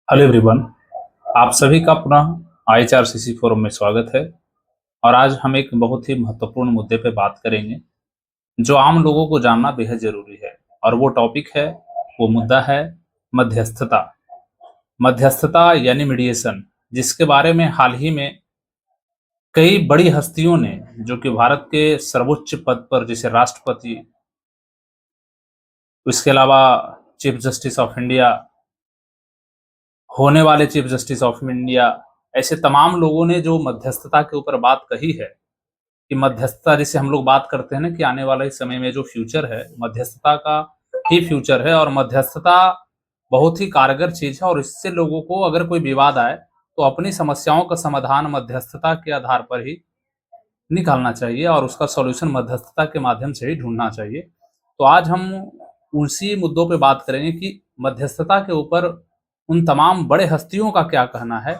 Hello everyone. आप सभी का पुनः आईएचआरसीसी फोरम में स्वागत है। और आज हम एक बहुत ही महत्वपूर्ण मुद्दे पे बात करेंगे जो आम लोगों को जानना बेहद जरूरी है। और वो टॉपिक है, वो मुद्दा है मध्यस्थता। मध्यस्थता यानी मीडिएशन, जिसके बारे में हाल ही में कई बड़ी हस्तियों ने, जो कि भारत के सर्वोच्च पद पर जैसे राष्ट्रपति, इसके अलावा चीफ जस्टिस ऑफ इंडिया, होने वाले चीफ जस्टिस ऑफ इंडिया, ऐसे तमाम लोगों ने जो मध्यस्थता के ऊपर बात कही है कि मध्यस्थता, जिसे हम लोग बात करते हैं ना कि आने वाले समय में जो फ्यूचर है मध्यस्थता का ही फ्यूचर है। और मध्यस्थता बहुत ही कारगर चीज है और इससे लोगों को अगर कोई विवाद आए तो अपनी समस्याओं का समाधान मध्यस्थता के आधार पर ही निकालना चाहिए और उसका सॉल्यूशन मध्यस्थता के माध्यम से ही ढूंढना चाहिए। तो आज हम उसी मुद्दों पे बात करेंगे कि मध्यस्थता के ऊपर उन तमाम बड़े हस्तियों का क्या कहना है,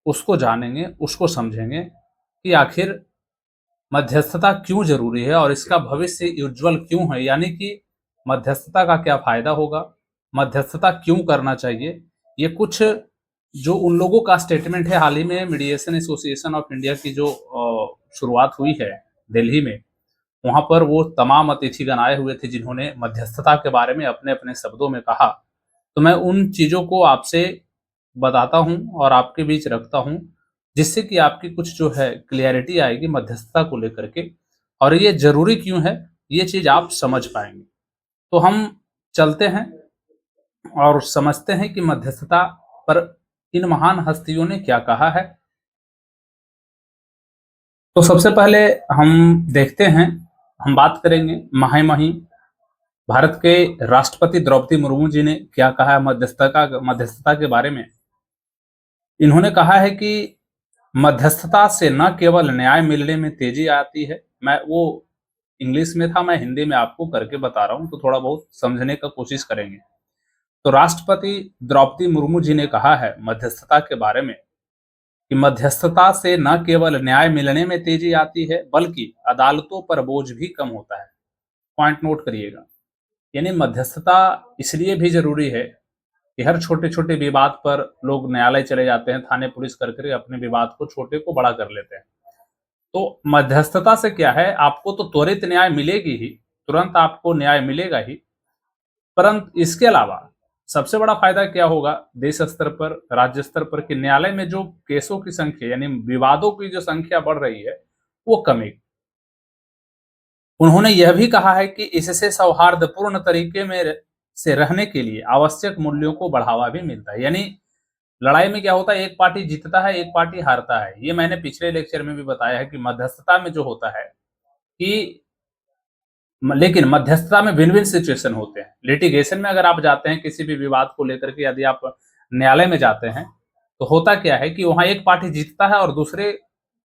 उसको जानेंगे, उसको समझेंगे कि आखिर मध्यस्थता क्यों जरूरी है और इसका भविष्य उज्जवल क्यों है, यानी कि मध्यस्थता का क्या फायदा होगा, मध्यस्थता क्यों करना चाहिए। ये कुछ जो उन लोगों का स्टेटमेंट है, हाल ही में मीडिएशन एसोसिएशन ऑफ इंडिया की जो शुरुआत हुई है दिल्ली में, वहां पर वो तमाम अतिथिगण आए हुए थे जिन्होंने मध्यस्थता के बारे में अपने अपने शब्दों में कहा। तो मैं उन चीजों को आपसे बताता हूं और आपके बीच रखता हूं, जिससे कि आपकी कुछ जो है क्लियरिटी आएगी मध्यस्थता को लेकर के, और ये जरूरी क्यों है ये चीज आप समझ पाएंगे। तो हम चलते हैं और समझते हैं कि मध्यस्थता पर इन महान हस्तियों ने क्या कहा है। तो सबसे पहले हम देखते हैं, हम बात करेंगे महामहिम भारत के राष्ट्रपति द्रौपदी मुर्मू जी ने क्या कहा है मध्यस्थता के बारे में। इन्होंने कहा है कि मध्यस्थता से न केवल न्याय मिलने में तेजी आती है, मैं वो इंग्लिश में था, मैं हिंदी में आपको करके बता रहा हूं तो थोड़ा बहुत समझने का कोशिश करेंगे। तो राष्ट्रपति द्रौपदी मुर्मू जी ने कहा है मध्यस्थता के बारे में कि मध्यस्थता से न केवल न्याय मिलने में तेजी आती है बल्कि अदालतों पर बोझ भी कम होता है। पॉइंट नोट करिएगा। यानी मध्यस्थता इसलिए भी जरूरी है कि हर छोटे छोटे विवाद पर लोग न्यायालय चले जाते हैं, थाने पुलिस करके अपने विवाद को छोटे को बड़ा कर लेते हैं। तो मध्यस्थता से क्या है, आपको तो त्वरित न्याय मिलेगी ही, तुरंत आपको न्याय मिलेगा ही, परंतु इसके अलावा सबसे बड़ा फायदा क्या होगा देश स्तर पर, राज्य स्तर पर, कि न्यायालय में जो केसों की संख्या यानी विवादों की जो संख्या बढ़ रही है वो कमेगी। उन्होंने यह भी कहा है कि इससे सौहार्दपूर्ण तरीके में से रहने के लिए आवश्यक मूल्यों को बढ़ावा भी मिलता है। यानी लड़ाई में क्या होता है, एक पार्टी जीतता है एक पार्टी हारता है। ये मैंने पिछले लेक्चर में भी बताया है कि मध्यस्थता में जो होता है कि लेकिन मध्यस्थता में विन विन सिचुएशन होते हैं। लिटिगेशन में अगर आप जाते हैं किसी भी विवाद को लेकर के, यदि आप न्यायालय में जाते हैं तो होता क्या है कि वहां एक पार्टी जीतता है और दूसरे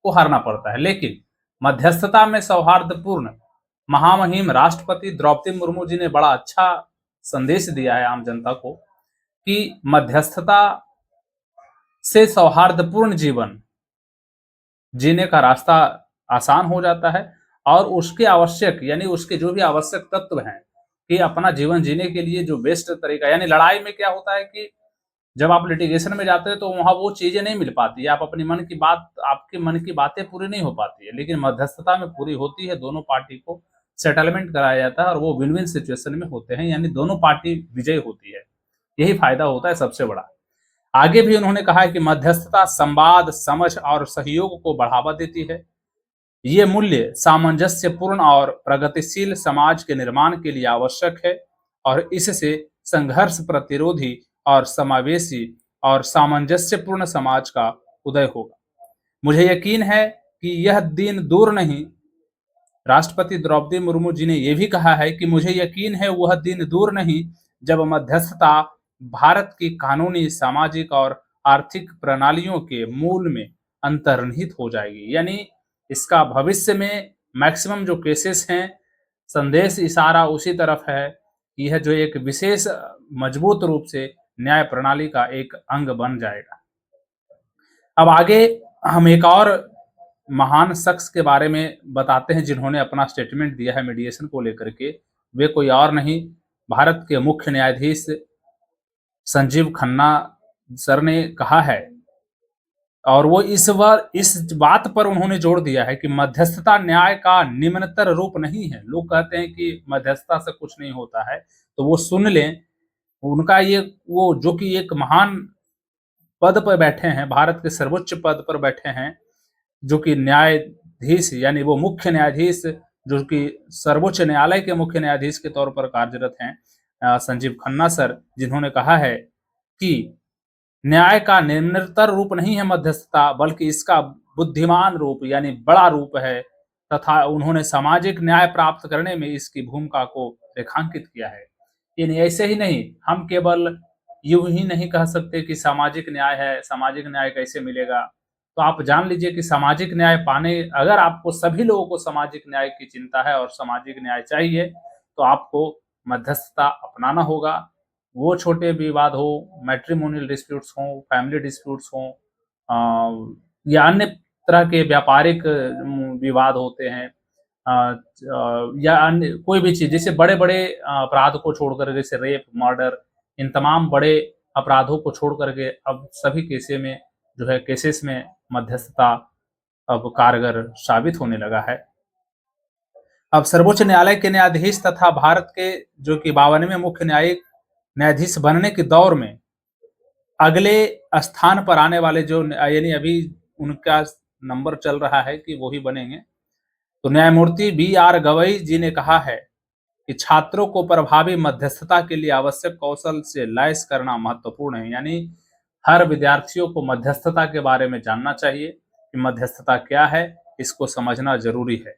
को हारना पड़ता है। लेकिन मध्यस्थता में सौहार्दपूर्ण, महामहिम राष्ट्रपति द्रौपदी मुर्मू जी ने बड़ा अच्छा संदेश दिया है आम जनता को कि मध्यस्थता से सौहार्दपूर्ण जीवन जीने का रास्ता आसान हो जाता है और उसके आवश्यक यानी उसके जो भी आवश्यक तत्व हैं कि अपना जीवन जीने के लिए जो बेस्ट तरीका, यानी लड़ाई में क्या होता है कि जब आप लिटिगेशन में जाते हैं तो वहां वो चीजें नहीं मिल पाती है, आप अपनी मन की बात, आपके मन की बातें पूरी नहीं हो पाती है, लेकिन मध्यस्थता में पूरी होती है। दोनों पार्टी को सेटलमेंट कराया जाता है और वो विन विन सिचुएशन में होते हैं, यानी दोनों पार्टी विजयी होती है। यही फायदा होता है सबसे बड़ा। आगे भी उन्होंने कहा है कि मध्यस्थता संवाद, समझ और सहयोग को बढ़ावा देती है। ये मूल्य सामंजस्यपूर्ण और प्रगतिशील समाज के निर्माण के लिए आवश्यक है और इससे संघर्ष प्रतिरोधी और समावेशी और सामंजस्यपूर्ण समाज का उदय होगा। मुझे यकीन है कि यह दिन दूर नहीं। राष्ट्रपति द्रौपदी मुर्मू जी ने यह भी कहा है कि मुझे यकीन है वह दिन दूर नहीं जब मध्यस्थता भारत की कानूनी, सामाजिक और आर्थिक प्रणालियों के मूल में अंतर्निहित हो जाएगी। यानी इसका भविष्य में मैक्सिमम जो केसेस हैं, संदेश इशारा उसी तरफ है कि यह जो एक विशेष मजबूत रूप से न्याय प्रणाली का एक अंग बन जाएगा। अब आगे हम एक और महान शख्स के बारे में बताते हैं जिन्होंने अपना स्टेटमेंट दिया है मीडिएशन को लेकर के। वे कोई और नहीं, भारत के मुख्य न्यायाधीश संजीव खन्ना सर ने कहा है, और वो इस बात पर उन्होंने जोर दिया है कि मध्यस्थता न्याय का निम्नतर रूप नहीं है। लोग कहते हैं कि मध्यस्थता से कुछ नहीं होता है, तो वो सुन लें, उनका ये वो जो कि एक महान पद पर बैठे हैं, भारत के सर्वोच्च पद पर बैठे हैं, जो कि न्यायाधीश यानी वो मुख्य न्यायाधीश जो कि सर्वोच्च न्यायालय के मुख्य न्यायाधीश के तौर पर कार्यरत हैं, संजीव खन्ना सर, जिन्होंने कहा है कि न्याय का निम्नतर रूप नहीं है मध्यस्थता, बल्कि इसका बुद्धिमान रूप यानी बड़ा रूप है, तथा उन्होंने सामाजिक न्याय प्राप्त करने में इसकी भूमिका को रेखांकित किया है। यानी ऐसे ही नहीं, हम केवल यूं ही नहीं कह सकते कि सामाजिक न्याय है, सामाजिक न्याय कैसे मिलेगा। तो आप जान लीजिए कि सामाजिक न्याय पाने, अगर आपको सभी लोगों को सामाजिक न्याय की चिंता है और सामाजिक न्याय चाहिए, तो आपको मध्यस्थता अपनाना होगा। वो छोटे विवाद हो, मैट्रिमोनियल डिस्प्यूट्स हों, फैमिली डिस्प्यूट्स हों, या अन्य तरह के व्यापारिक विवाद होते हैं, या अन्य कोई भी चीज़, जैसे बड़े-बड़े अपराध को छोड़ कर, जैसे रेप, मर्डर, इन तमाम बड़े अपराधों को छोड़ कर के अब सभी केसेस में मध्यस्थता अब कारगर साबित होने लगा है। अब सर्वोच्च न्यायालय के न्यायाधीश तथा भारत के जो कि 52वें मुख्य न्यायिक न्यायाधीश बनने के दौर में अगले स्थान पर आने वाले जो यानी अभी उनका नंबर चल रहा है कि वो ही बनेंगे। तो न्यायमूर्ति बी.आर. गवई जी ने कहा है कि छात्रों को प्रभावी मध्यस्थता के लिए आवश्यक कौशल से लैस करना महत्वपूर्ण है। यानी हर विद्यार्थियों को मध्यस्थता के बारे में जानना चाहिए कि मध्यस्थता क्या है, इसको समझना ज़रूरी है।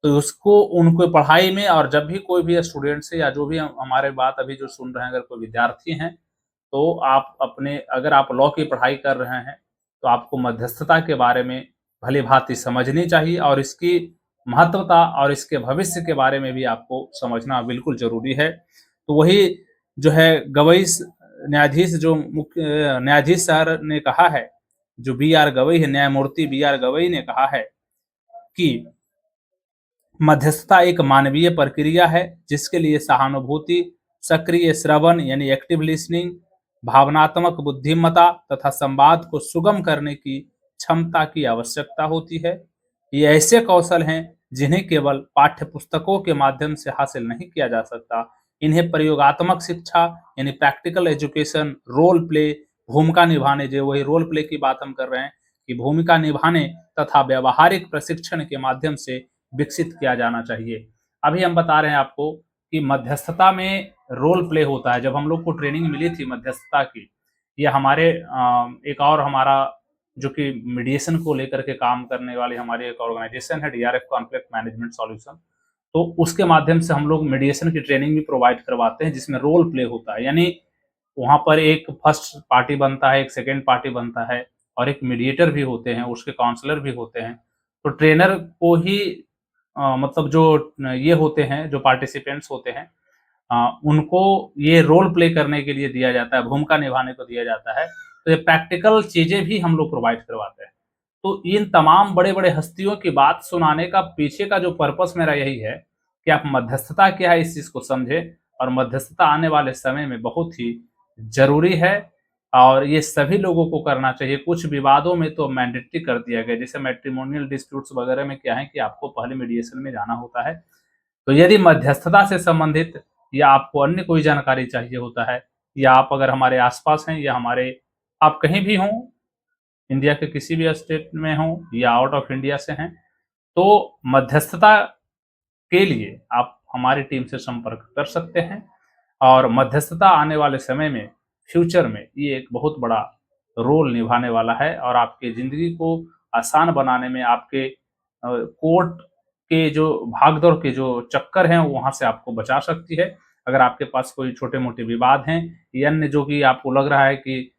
तो उसको उनको पढ़ाई में, और जब भी कोई भी स्टूडेंट से या जो भी हमारे बात अभी जो सुन रहे हैं, अगर कोई विद्यार्थी हैं, तो आप अपने, अगर आप लॉ की पढ़ाई कर रहे हैं, तो आपको मध्यस्थता के बारे में भली-भाँति समझनी चाहिए, और इसकी महत्वता और इसके भविष्य के बारे में भी आपको समझना बिल्कुल ज़रूरी है। तो वही जो है गवई न्यायाधीश जो मुख्य न्यायाधीश सर ने कहा है, जो बी.आर. गवई है, न्यायमूर्ति बी.आर. गवई ने कहा है कि मध्यस्थता एक मानवीय प्रक्रिया है जिसके लिए सहानुभूति, सक्रिय श्रवण यानी एक्टिव लिसनिंग, भावनात्मक बुद्धिमत्ता तथा संवाद को सुगम करने की क्षमता की आवश्यकता होती है। ये ऐसे कौशल हैं जिन्हें केवल पाठ्यपुस्तकों के माध्यम से हासिल नहीं किया जा सकता। इन्हें प्रयोगात्मक शिक्षा यानी प्रैक्टिकल एजुकेशन, रोल प्ले, भूमिका निभाने, जो वही रोल प्ले की बात हम कर रहे हैं कि भूमिका निभाने तथा व्यावहारिक प्रशिक्षण के माध्यम से विकसित किया जाना चाहिए। अभी हम बता रहे हैं आपको कि मध्यस्थता में रोल प्ले होता है। जब हम लोग को ट्रेनिंग मिली थी मध्यस्थता की, ये हमारे एक और हमारा जो कि मीडिएशन को लेकर के काम करने वाली हमारी एक ऑर्गेनाइजेशन है, डीआरएफ कॉन्फ्लिक्ट मैनेजमेंट सॉल्यूशन। तो उसके माध्यम से हम लोग मीडिएशन की ट्रेनिंग भी प्रोवाइड करवाते हैं, जिसमें रोल प्ले होता है। यानी वहाँ पर एक फर्स्ट पार्टी बनता है, एक सेकंड पार्टी बनता है, और एक मीडिएटर भी होते हैं, उसके काउंसलर भी होते हैं। तो ट्रेनर को ही मतलब जो ये होते हैं, जो पार्टिसिपेंट्स होते हैं, उनको ये रोल प्ले करने के लिए दिया जाता है, भूमिका निभाने को दिया जाता है। तो ये प्रैक्टिकल चीज़ें भी हम लोग प्रोवाइड करवाते हैं। तो इन तमाम बड़े-बड़े हस्तियों की बात सुनाने का पीछे का जो पर्पस मेरा यही है कि आप मध्यस्थता क्या है इस चीज़ को समझें, और मध्यस्थता आने वाले समय में बहुत ही ज़रूरी है, और ये सभी लोगों को करना चाहिए। कुछ विवादों में तो मैंडेटरी कर दिया गया है, जैसे मैट्रिमोनियल डिस्प्यूट्स वगैरह में क्या है कि आपको पहले मीडिएशन में जाना होता है। तो यदि मध्यस्थता से संबंधित या आपको अन्य कोई जानकारी चाहिए होता है, या आप अगर हमारे आस-पास हैं, या आप कहीं भी हों, इंडिया के किसी भी स्टेट में हों या आउट ऑफ इंडिया से हैं, तो मध्यस्थता के लिए आप हमारी टीम से संपर्क कर सकते हैं, और मध्यस्थता आने वाले समय में, फ्यूचर में, ये एक बहुत बड़ा रोल निभाने वाला है, और आपकी ज़िंदगी को आसान बनाने में, आपके कोर्ट के जो भाग-दौड़ के जो चक्कर हैं, वहाँ से आपको बचा सकती है। अगर आपके पास कोई छोटे-मोटे विवाद हैं, या अन्य जो कि आपको लग रहा है कि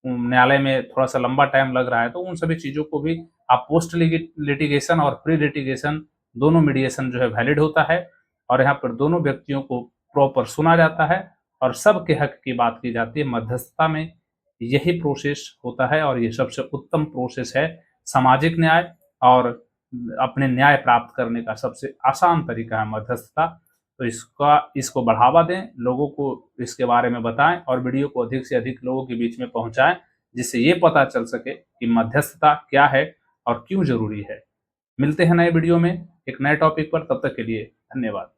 न्यायालय में थोड़ा-सा लंबा टाइम लग रहा है, तो उन सभी चीज़ों को भी आप पोस्ट लिटिगेशन और प्री लिटिगेशन दोनों मीडिएशन जो है वैलिड होता है, और यहाँ पर दोनों व्यक्तियों को प्रॉपर सुना जाता है, और सबके हक की बात की जाती है। मध्यस्थता में यही प्रोसेस होता है, और ये सबसे उत्तम प्रोसेस है। सामाजिक न्याय और अपने न्याय प्राप्त करने का सबसे आसान तरीका है मध्यस्थता। तो इसको बढ़ावा दें, लोगों को इसके बारे में बताएं और वीडियो को अधिक से अधिक लोगों के बीच में पहुंचाएं, जिससे ये पता चल सके कि मध्यस्थता क्या है और क्यों जरूरी है। मिलते हैं नए वीडियो में एक नए टॉपिक पर, तब तक के लिए धन्यवाद।